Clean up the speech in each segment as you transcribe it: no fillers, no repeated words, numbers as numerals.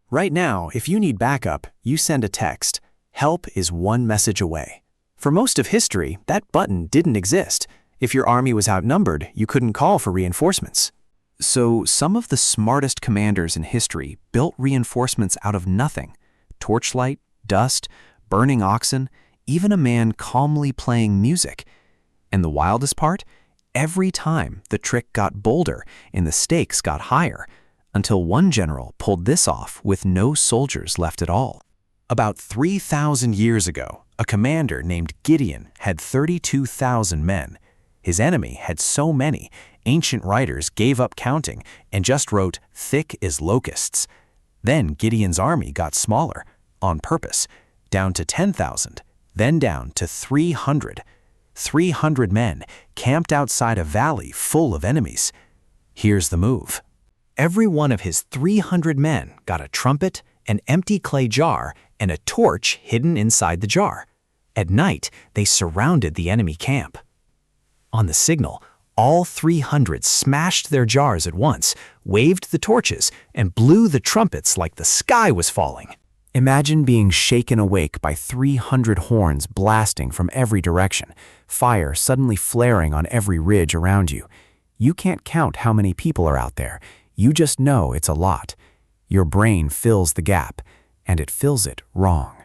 Right now, if you need backup, you send a text. Help is one message away. For most of history, that button didn't exist. If your army was outnumbered, you couldn't call for reinforcements. So some of the smartest commanders in history built reinforcements out of nothing. Torchlight, dust, burning oxen, even a man calmly playing music. And the wildest part? Every time the trick got bolder and the stakes got higher, until one general pulled this off with no soldiers left at all. About 3,000 years ago, a commander named Gideon had 32,000 men. His enemy had so many, ancient writers gave up counting and just wrote thick as locusts. Then Gideon's army got smaller, on purpose, down to 10,000, then down to 300. 300 men camped outside a valley full of enemies. Here's the move. Every one of his 300 men got a trumpet, an empty clay jar, and a torch hidden inside the jar. At night, they surrounded the enemy camp. On the signal, all 300 smashed their jars at once, waved the torches, and blew the trumpets like the sky was falling. Imagine being shaken awake by 300 horns blasting from every direction, fire suddenly flaring on every ridge around you. You can't count how many people are out there. You just know it's a lot. Your brain fills the gap, and it fills it wrong.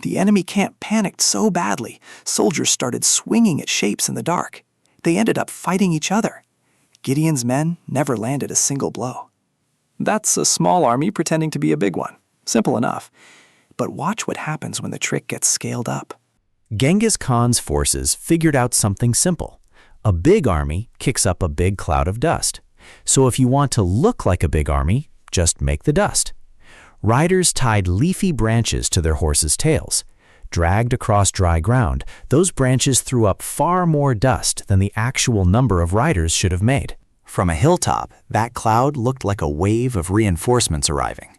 The enemy camp panicked so badly, soldiers started swinging at shapes in the dark. They ended up fighting each other. Gideon's men never landed a single blow. That's a small army pretending to be a big one. Simple enough. But watch what happens when the trick gets scaled up. Genghis Khan's forces figured out something simple. A big army kicks up a big cloud of dust. So if you want to look like a big army, just make the dust. Riders tied leafy branches to their horses' tails. Dragged across dry ground, those branches threw up far more dust than the actual number of riders should have made. From a hilltop, that cloud looked like a wave of reinforcements arriving.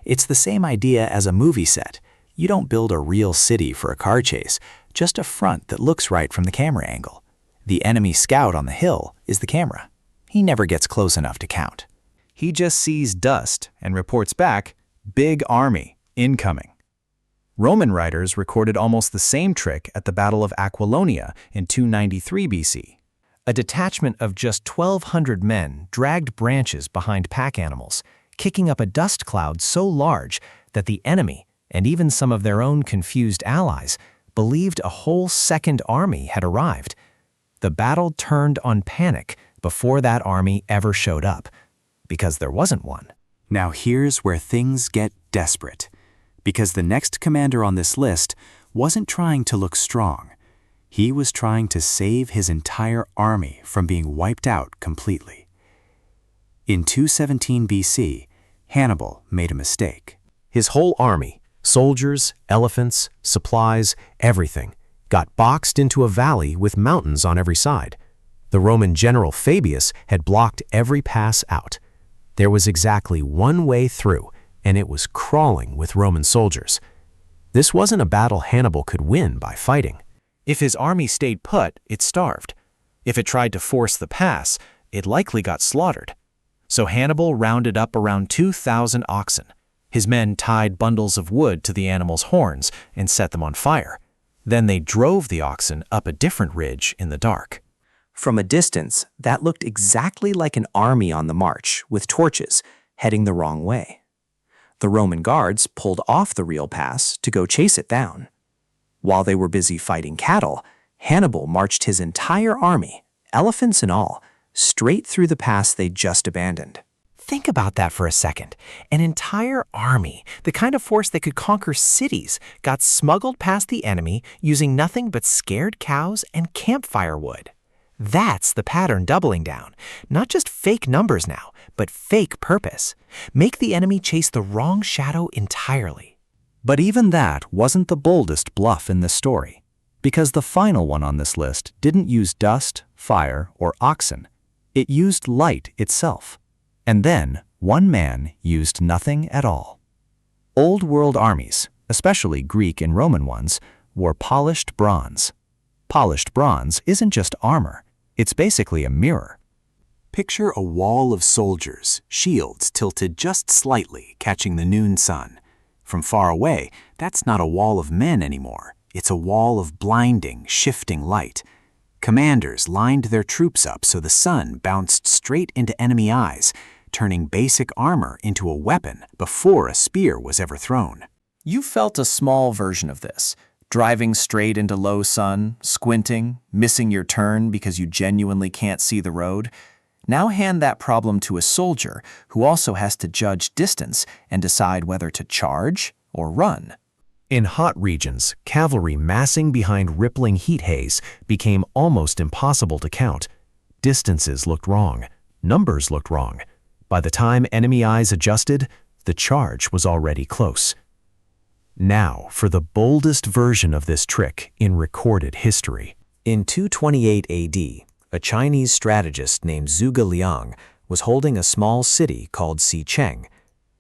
It's the same idea as a movie set. You don't build a real city for a car chase, just a front that looks right from the camera angle. The enemy scout on the hill is the camera. He never gets close enough to count. He just sees dust and reports back, "Big army, incoming." Roman writers recorded almost the same trick at the Battle of Aquilonia in 293 BC. A detachment of just 1,200 men dragged branches behind pack animals, kicking up a dust cloud so large that the enemy, and even some of their own confused allies, believed a whole second army had arrived. The battle turned on panic before that army ever showed up, because there wasn't one. Now here's where things get desperate, because the next commander on this list wasn't trying to look strong. He was trying to save his entire army from being wiped out completely. In 217 BC, Hannibal made a mistake. His whole army, soldiers, elephants, supplies, everything, got boxed into a valley with mountains on every side. The Roman general Fabius had blocked every pass out. There was exactly one way through, and it was crawling with Roman soldiers. This wasn't a battle Hannibal could win by fighting. If his army stayed put, it starved. If it tried to force the pass, it likely got slaughtered. So Hannibal rounded up around 2,000 oxen. His men tied bundles of wood to the animals' horns and set them on fire. Then they drove the oxen up a different ridge in the dark. From a distance, that looked exactly like an army on the march, with torches, heading the wrong way. The Roman guards pulled off the real pass to go chase it down. While they were busy fighting cattle, Hannibal marched his entire army, elephants and all, straight through the pass they'd just abandoned. Think about that for a second. An entire army, the kind of force that could conquer cities, got smuggled past the enemy using nothing but scared cows and campfire wood. That's the pattern doubling down. Not just fake numbers now, but fake purpose. Make the enemy chase the wrong shadow entirely. But even that wasn't the boldest bluff in this story, because the final one on this list didn't use dust, fire, or oxen. It used light itself. And then one man used nothing at all. Old world armies, especially Greek and Roman ones, wore polished bronze. Polished bronze isn't just armor, it's basically a mirror. Picture a wall of soldiers, shields tilted just slightly, catching the noon sun. From far away, that's not a wall of men anymore. It's a wall of blinding, shifting light. Commanders lined their troops up so the sun bounced straight into enemy eyes, turning basic armor into a weapon before a spear was ever thrown. You felt a small version of this, driving straight into low sun, squinting, missing your turn because you genuinely can't see the road. Now hand that problem to a soldier who also has to judge distance and decide whether to charge or run. In hot regions, cavalry massing behind rippling heat haze became almost impossible to count. Distances looked wrong. Numbers looked wrong. By the time enemy eyes adjusted, the charge was already close. Now for the boldest version of this trick in recorded history. In 228 AD, a Chinese strategist named Zhuge Liang was holding a small city called Xicheng.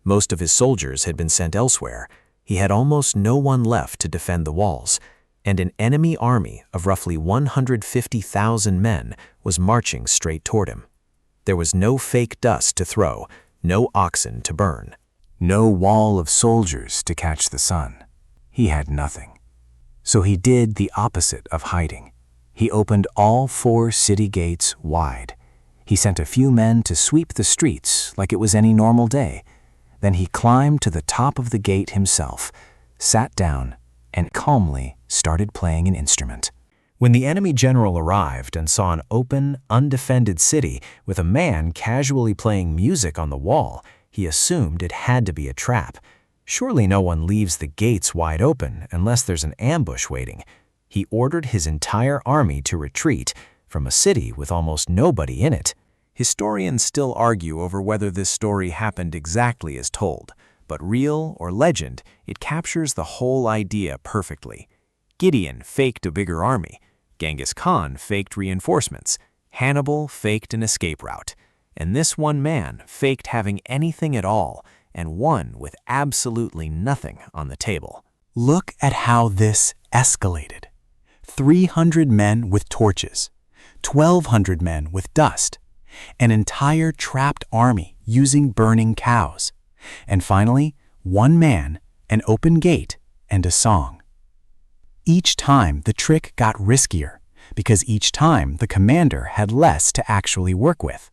Most of his soldiers had been sent elsewhere. He had almost no one left to defend the walls, and an enemy army of roughly 150,000 men was marching straight toward him. There was no fake dust to throw, no oxen to burn. No wall of soldiers to catch the sun. He had nothing. So he did the opposite of hiding. He opened all 4 city gates wide. He sent a few men to sweep the streets like it was any normal day. Then he climbed to the top of the gate himself, sat down, and calmly started playing an instrument. When the enemy general arrived and saw an open, undefended city with a man casually playing music on the wall, he assumed it had to be a trap. Surely no one leaves the gates wide open unless there's an ambush waiting. He ordered his entire army to retreat from a city with almost nobody in it. Historians still argue over whether this story happened exactly as told, but real or legend, it captures the whole idea perfectly. Gideon faked a bigger army. Genghis Khan faked reinforcements. Hannibal faked an escape route. And this one man faked having anything at all and won with absolutely nothing on the table. Look at how this escalated. 300 men with torches, 1,200 men with dust, an entire trapped army using burning cows, and finally, 1 man, an open gate, and a song. Each time the trick got riskier, because each time the commander had less to actually work with.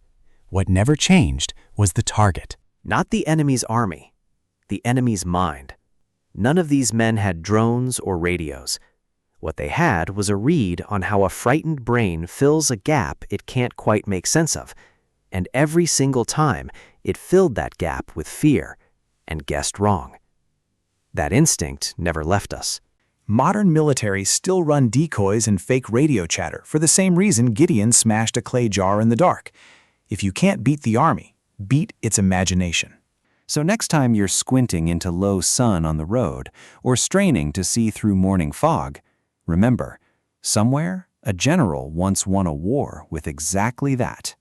What never changed was the target. Not the enemy's army, the enemy's mind. None of these men had drones or radios. What they had was a read on how a frightened brain fills a gap it can't quite make sense of, and every single time it filled that gap with fear and guessed wrong. That instinct never left us. Modern militaries still run decoys and fake radio chatter for the same reason Gideon smashed a clay jar in the dark. If you can't beat the army, beat its imagination. So next time you're squinting into low sun on the road or straining to see through morning fog, remember, somewhere a general once won a war with exactly that.